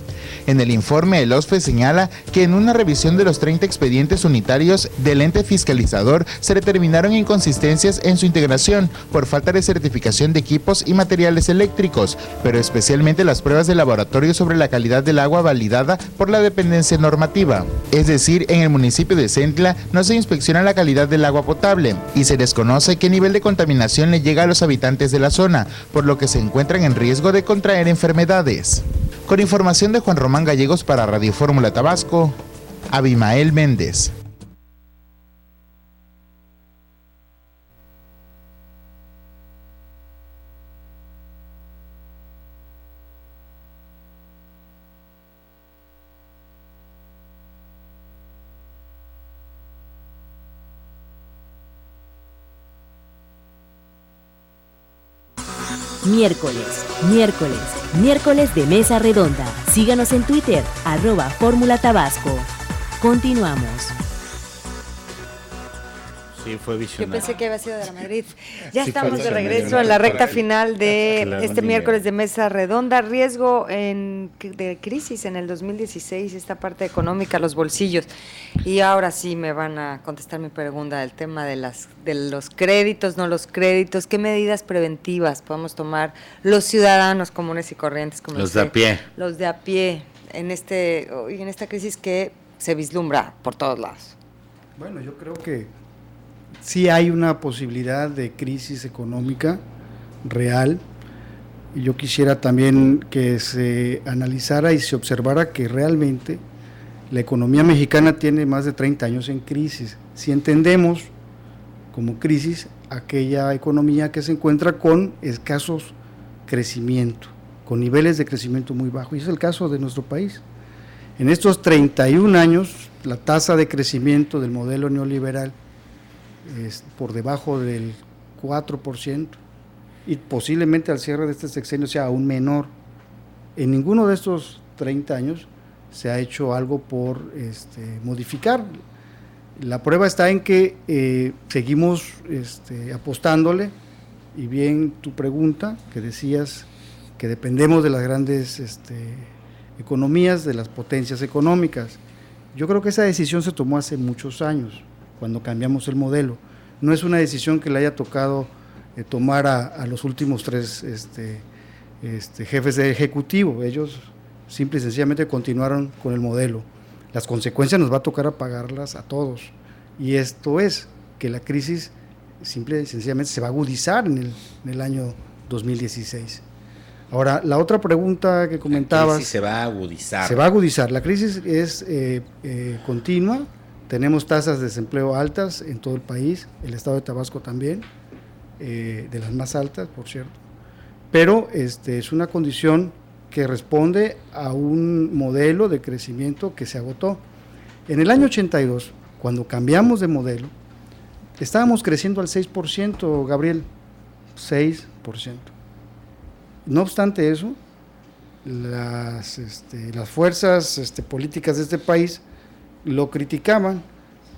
En el informe, el OSFE señala que en una revisión de los 30 expedientes unitarios del ente fiscalizador se determinaron inconsistencias en su integración por falta de certificación de equipos y materiales eléctricos, pero especialmente las pruebas de laboratorio sobre la calidad del agua validada por la dependencia normativa. Es decir, en el municipio de Centla no se inspecciona la calidad del agua potable y se desconoce qué nivel de contaminación le llega a los habitantes de la zona, por lo que se encuentran en riesgo de contraer enfermedades. Con información de Juan Román Gallegos para Radio Fórmula Tabasco, Abimael Méndez. Miércoles de Mesa Redonda. Síganos en Twitter, @Fórmula Tabasco. Continuamos. Sí, fue visionario. Yo pensé que había sido de la Madrid. Ya sí, estamos de regreso en la recta final de este miércoles de Mesa Redonda. Riesgo de crisis en el 2016, esta parte económica, los bolsillos. Y ahora sí me van a contestar mi pregunta del tema de los créditos, no los créditos. ¿Qué medidas preventivas podemos tomar los ciudadanos comunes y corrientes? Como los de a pie. Los de a pie en esta crisis que se vislumbra por todos lados. Bueno, yo creo que sí hay una posibilidad de crisis económica real, y yo quisiera también que se analizara y se observara que realmente la economía mexicana tiene más de 30 años en crisis. Si entendemos como crisis aquella economía que se encuentra con escasos crecimiento, con niveles de crecimiento muy bajos, y es el caso de nuestro país. En estos 31 años, la tasa de crecimiento del modelo neoliberal es por debajo del 4%, y posiblemente al cierre de este sexenio sea aún menor. En ninguno de estos 30 años se ha hecho algo por modificar. La prueba está en que seguimos apostándole, y bien tu pregunta, que decías que dependemos de las grandes economías, de las potencias económicas. Yo creo que esa decisión se tomó hace muchos años, cuando cambiamos el modelo. No es una decisión que le haya tocado tomar a los últimos 3 jefes de ejecutivo. Ellos simple y sencillamente continuaron con el modelo. Las consecuencias nos va a tocar a pagarlas a todos, y esto es que la crisis simple y sencillamente se va a agudizar en el año 2016. Ahora, la otra pregunta que comentabas. La crisis se va a agudizar. Se va a agudizar. La crisis es continua. Tenemos tasas de desempleo altas en todo el país, el estado de Tabasco también, de las más altas, por cierto. Pero es una condición que responde a un modelo de crecimiento que se agotó. En el año 82, cuando cambiamos de modelo, estábamos creciendo al 6%, Gabriel, 6%. No obstante eso, las fuerzas políticas de este país lo criticaban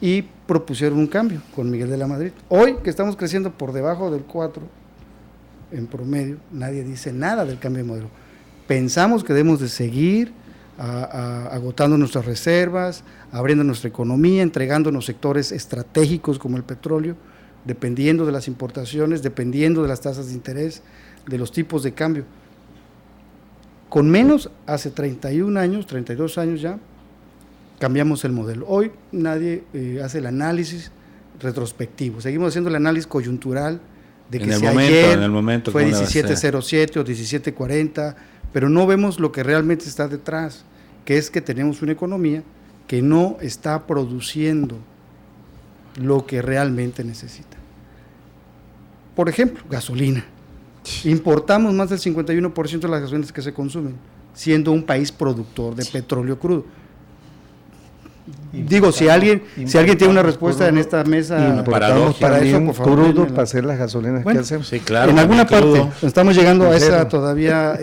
y propusieron un cambio con Miguel de la Madrid. Hoy, que estamos creciendo por debajo del 4% en promedio, nadie dice nada del cambio de modelo. Pensamos que debemos de seguir agotando nuestras reservas, abriendo nuestra economía, entregándonos sectores estratégicos como el petróleo, dependiendo de las importaciones, dependiendo de las tasas de interés, de los tipos de cambio. Con menos, hace 31 años, 32 años ya, cambiamos el modelo. Hoy nadie hace el análisis retrospectivo, seguimos haciendo el análisis coyuntural de que si ayer fue 17.07 o 17.40, pero no vemos lo que realmente está detrás, que es que tenemos una economía que no está produciendo lo que realmente necesita. Por ejemplo, gasolina. Importamos más del 51% de las gasolinas que se consumen, siendo un país productor de petróleo crudo. Digo, si alguien tiene una respuesta en esta mesa para eso, por favor, crudo para hacer las gasolinas que hacemos. Sí, claro, en alguna parte estamos llegando a esa todavía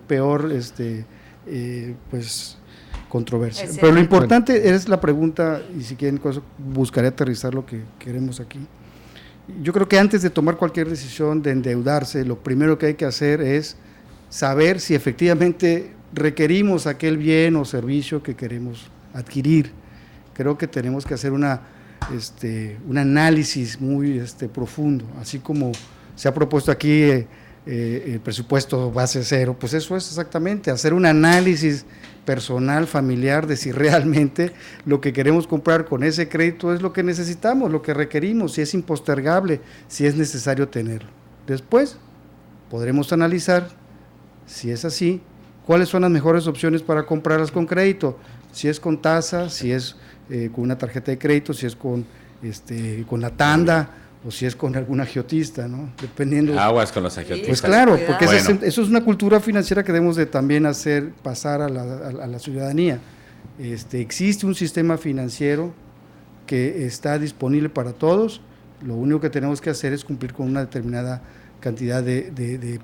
peor pues controversia. Pero lo importante es la pregunta, y si quieren buscaré aterrizar lo que queremos aquí. Yo creo que antes de tomar cualquier decisión de endeudarse, lo primero que hay que hacer es saber si efectivamente requerimos aquel bien o servicio que queremos adquirir. Creo que tenemos que hacer un análisis muy profundo, así como se ha propuesto aquí el presupuesto base cero, pues eso es exactamente, hacer un análisis personal, familiar, de si realmente lo que queremos comprar con ese crédito es lo que necesitamos, lo que requerimos, si es impostergable, si es necesario tenerlo. Después podremos analizar, si es así, cuáles son las mejores opciones para comprarlas con crédito, si es con tasa, si es con una tarjeta de crédito, si es con la tanda, o si es con algún agiotista, ¿no? Dependiendo. Aguas con los agiotistas. Pues claro, porque eso es una cultura financiera que debemos de también hacer pasar a la ciudadanía. Existe un sistema financiero que está disponible para todos, lo único que tenemos que hacer es cumplir con una determinada cantidad de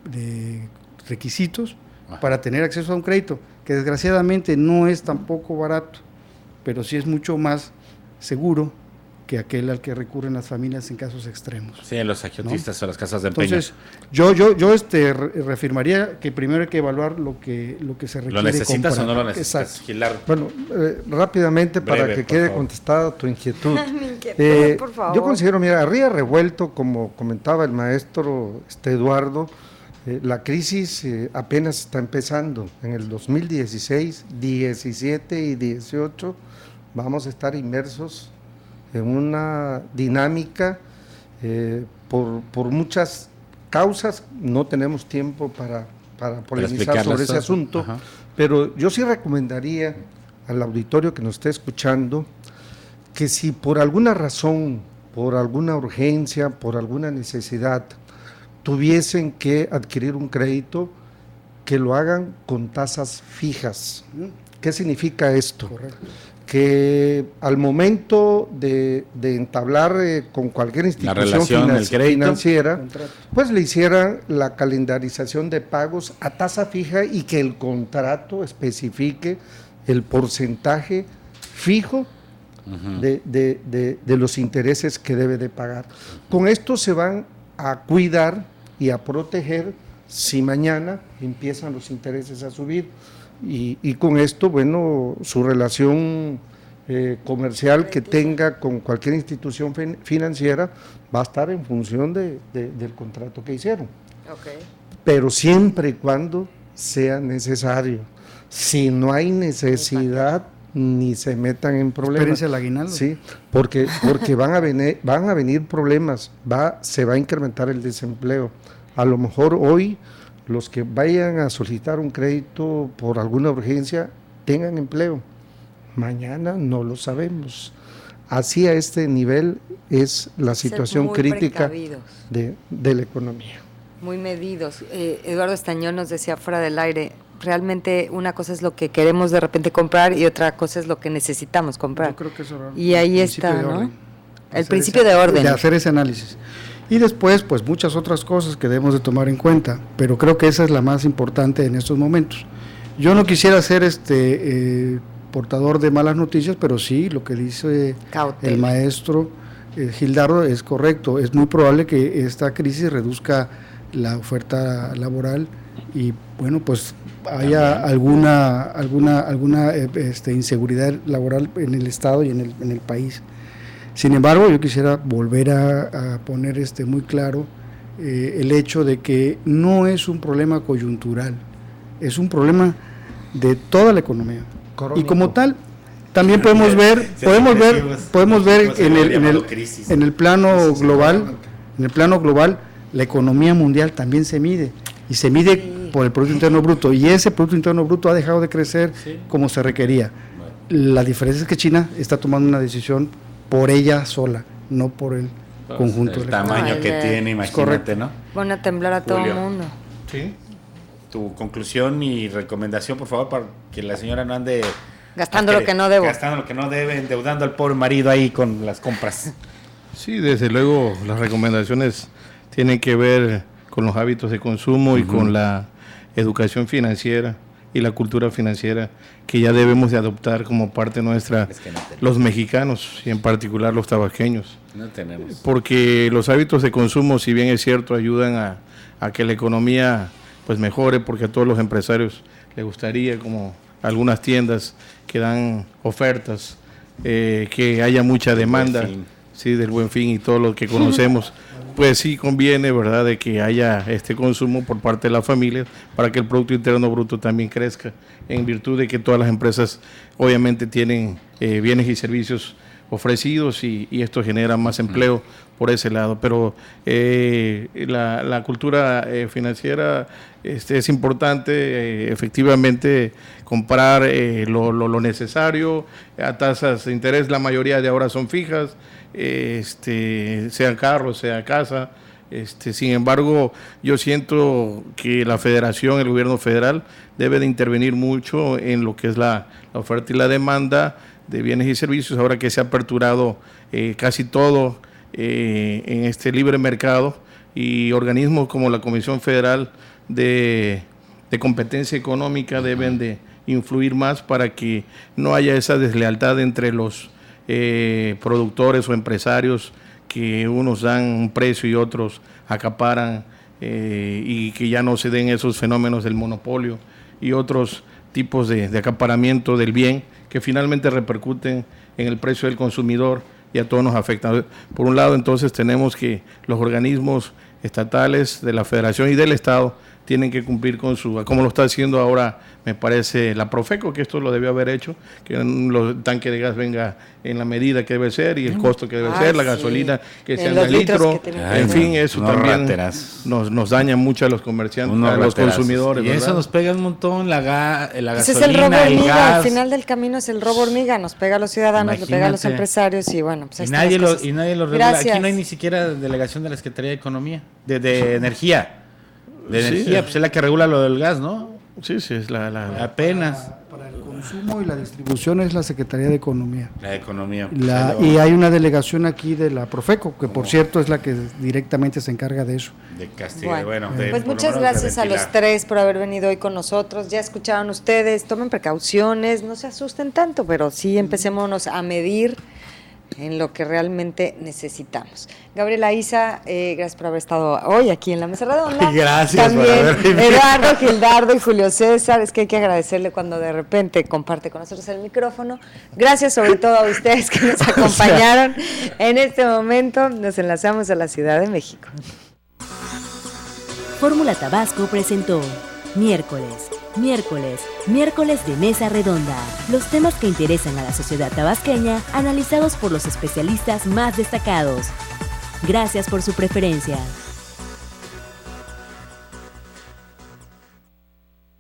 requisitos para tener acceso a un crédito, que desgraciadamente no es tampoco barato, pero sí es mucho más seguro que aquel al que recurren las familias en casos extremos. Sí, los agiotistas, ¿no? O las casas de empeño. Entonces, yo reafirmaría que primero hay que evaluar lo que se requiere. ¿Lo necesitas comprar. o no lo necesitas? Bueno, rápidamente, breve, para que quede contestada tu inquietud. Mi inquietud, por favor. Yo considero, mira, a río revuelto, como comentaba el maestro Eduardo, la crisis apenas está empezando. En el 2016, 17 y 18 vamos a estar inmersos en una dinámica por muchas causas. No tenemos tiempo para polemizar sobre ese asunto. Ajá. Pero yo sí recomendaría al auditorio que nos esté escuchando que si por alguna razón, por alguna urgencia, por alguna necesidad, tuviesen que adquirir un crédito, que lo hagan con tasas fijas. ¿Qué significa esto? Correcto. Que al momento de entablar con cualquier institución financiera, pues le hicieran la calendarización de pagos a tasa fija y que el contrato especifique el porcentaje fijo de los intereses que debe de pagar. Con esto se van a cuidar y a proteger si mañana empiezan los intereses a subir. Y con esto, bueno, su relación comercial que tenga con cualquier institución financiera va a estar en función del contrato que hicieron. Okay. Pero siempre y cuando sea necesario. Si no hay necesidad, ni se metan en problemas. Espérense el aguinaldo. Sí, porque van a venir problemas, se va a incrementar el desempleo. A lo mejor hoy los que vayan a solicitar un crédito por alguna urgencia tengan empleo. Mañana no lo sabemos. Así a este nivel es la situación crítica de la economía. Muy medidos. Eduardo Estañón nos decía fuera del aire, realmente una cosa es lo que queremos de repente comprar y otra cosa es lo que necesitamos comprar. Yo creo que eso y ahí está, ¿no? El principio de orden. De hacer ese análisis. Y después, pues muchas otras cosas que debemos de tomar en cuenta, pero creo que esa es la más importante en estos momentos. Yo no quisiera ser portador de malas noticias, pero sí, lo que dice el maestro Gildardo es correcto. Es muy probable que esta crisis reduzca la oferta laboral y, bueno, pues haya alguna inseguridad laboral en el Estado y en el país. Sin embargo, yo quisiera volver a poner muy claro el hecho de que no es un problema coyuntural, es un problema de toda la economía. Correcto. Y como tal, también podemos ver en el plano global, la economía mundial también se mide, y se mide por el Producto Interno Bruto, y ese Producto Interno Bruto ha dejado de crecer como se requería. La diferencia es que China está tomando una decisión por ella sola, no por el conjunto del tamaño que tiene, imagínate, ¿no? Van a temblar a todo el mundo. Sí. Tu conclusión y recomendación, por favor, para que la señora no ande gastando lo que no debo. Gastando lo que no debe, endeudando al pobre marido ahí con las compras. Sí, desde luego las recomendaciones tienen que ver con los hábitos de consumo y con la educación financiera y la cultura financiera que ya debemos de adoptar como parte nuestra, los mexicanos y en particular los tabasqueños. No tenemos. Porque los hábitos de consumo, si bien es cierto, ayudan a que la economía pues mejore, porque a todos los empresarios les gustaría, como algunas tiendas que dan ofertas, que haya mucha demanda, sí, del Buen Fin y todo lo que conocemos. Pues sí conviene, ¿verdad?, de que haya este consumo por parte de las familias para que el Producto Interno Bruto también crezca, en virtud de que todas las empresas obviamente tienen bienes y servicios ofrecidos y esto genera más empleo por ese lado. Pero la cultura financiera es importante, efectivamente comprar lo necesario a tasas de interés, la mayoría de ahora son fijas, sea carro, sea casa. Sin embargo, yo siento que la federación, el gobierno federal, debe de intervenir mucho en lo que es la oferta y la demanda de bienes y servicios, ahora que se ha aperturado casi todo en este libre mercado. y organismos como la Comisión Federal de Competencia Económica deben de influir más para que no haya esa deslealtad entre los productores o empresarios, que unos dan un precio y otros acaparan, y que ya no se den esos fenómenos del monopolio y otros tipos de acaparamiento del bien que finalmente repercuten en el precio del consumidor y a todos nos afectan. Por un lado, entonces, tenemos que los organismos estatales de la Federación y del Estado tienen que cumplir con como lo está haciendo ahora, me parece, la Profeco, que esto lo debió haber hecho, que el tanque de gas venga en la medida que debe ser y el costo que debe ser, la gasolina que sea en el litro, en fin, eso también nos daña mucho a los comerciantes, a los consumidores. Y eso nos pega un montón, la gasolina, es el robo hormiga, al final del camino es el robo hormiga, nos pega a los ciudadanos, le pega a los empresarios y bueno, pues y nadie lo regula. Aquí no hay ni siquiera delegación de la Secretaría de Economía, de Energía. Energía, pues es la que regula lo del gas, ¿no? Sí, es apenas. Para el consumo y la distribución es la Secretaría de Economía. La de Economía. Y hay una delegación aquí de la Profeco, que por cierto es la que directamente se encarga de eso. De castigo, pues muchas gracias a los tres por haber venido hoy con nosotros. Ya escucharon ustedes, tomen precauciones, no se asusten tanto, pero sí empecémonos a medir en lo que realmente necesitamos. Gabriela Isa, gracias por haber estado hoy aquí en la Mesa Redonda. Gracias. También Eduardo, Gildardo y Julio César, es que hay que agradecerle cuando de repente comparte con nosotros el micrófono. Gracias sobre todo a ustedes que nos acompañaron en este momento. Nos enlazamos a la Ciudad de México. Fórmula Tabasco presentó Miércoles de Mesa Redonda. Los temas que interesan a la sociedad tabasqueña, analizados por los especialistas más destacados. Gracias por su preferencia.